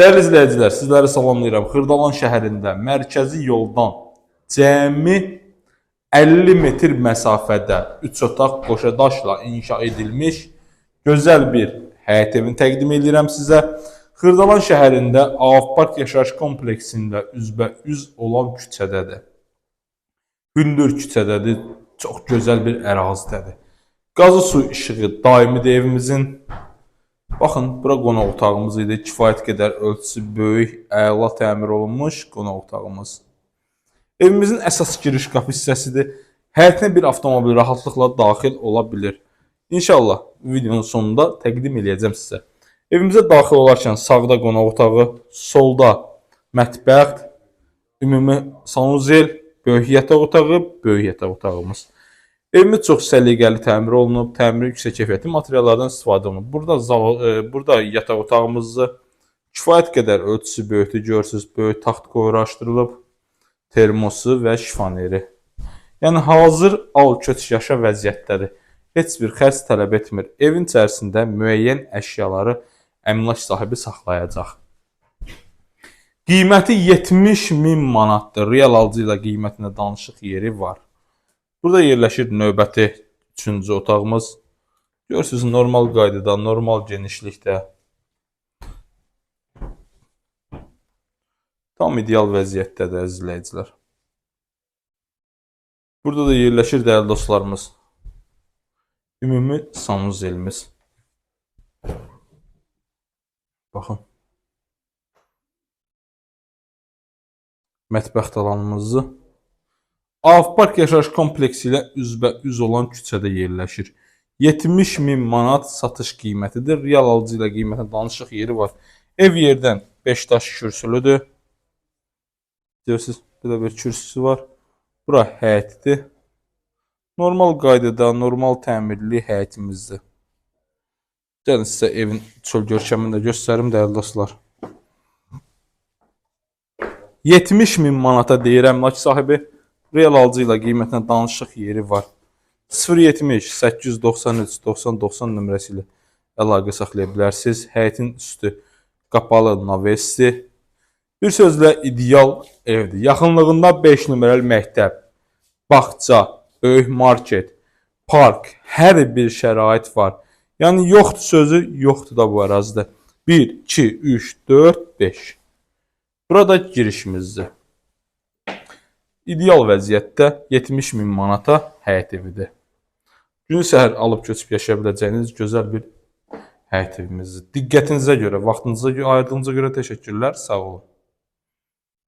Dəyərli izləyicilər, sizləri salamlayıram. Xırdalan şəhərində mərkəzi yoldan cəmi 50 metr məsafədə 3 otaq qoşadaşla inşa edilmiş gözəl bir həyət evini təqdim edirəm sizə. Xırdalan şəhərində Avpark yaşayış kompleksində üzbəüz olan küçədədir. Hündür küçədədir, çox gözəl bir ərazidədir. Qazı su işığı daimidir evimizin. Baxın, bura qonaq otağımız idi. Kifayət qədər ölçüsü böyük, əla təmir olunmuş qonaq otağımız. Evimizin əsas giriş qapı hissəsidir. Həyətinə bir avtomobil rahatlıqla daxil ola bilir. İnşallah videonun sonunda təqdim edəcəm sizə. Evimizə daxil olarkən sağda qonaq otağı, solda mətbəx, ümumi sanuzel, böyük yataq otağı, böyük yataq otağımız. Evimiz çox səliqəli təmir olunub, təmiri yüksək keyfiyyətli materiallardan istifadə olunub. Burada yataq otağımızda kifayət qədər ölçüsü böyükdür, görürsünüz, böyük taxt qoyuraşdırılıb, termosu və şifoneri. Yəni hazır al-köç yaşa vəziyyətdədir. Heç bir xərc tələb etmir. Evin içərisində müəyyən əşyaları əmlak sahibi saxlayacaq. Qiyməti 70.000 manatdır. Real alıcı ilə qiymətində danışıq yeri var. Burada yerləşir növbəti 3-cü otağımız. Görürsünüz, normal qaydada, normal genişlikdə. Tam ideal vəziyyətdədir, əziz izləyicilər. Burada da yerləşir, dəyərli dostlarımız, ümumi sanuzelimiz. Baxın. Mətbəx talanımızı. Avpark yaşayış kompleksi ilə üzbəüz olan küçədə yerləşir. 70.000 manat satış qiymətidir. Real alıcı ilə qiymətə danışıq yeri var. Ev yerdən 5 daş kürsülüdür. Görürsünüz, belə bir kürsüsü var. Bura həyətdir. Normal qaydada, normal təmirli həyətimizdir. Gəlin sizə evin çöl görkəmini də göstərim, dəyərli dostlar. 70.000 manata deyir əmlak sahibi. Real alıcı ilə qiymətlə danışıq yeri var. 070 893 9090 nömrəsi ilə əlaqə saxlaya bilərsiniz. Həyətin üstü qapalı navesi. Bir sözlə ideal evdir. Yaxınlığında 5 nömrəli məktəb, bağça, böyük market, park, hər bir şərait var. Yəni yoxdur sözü, yoxdur da bu ərazidə. 1, 2, 3, 4, 5. Burada girişimizdir. İdeal vəziyyətdə 70.000 manata həyət evidir. Gün səhər alıb köçüb yaşaya biləcəyiniz gözəl bir həyət evimizdir. Diqqətinizə görə, vaxtınıza görə, ayırdığınıza görə təşəkkürlər. Sağ olun.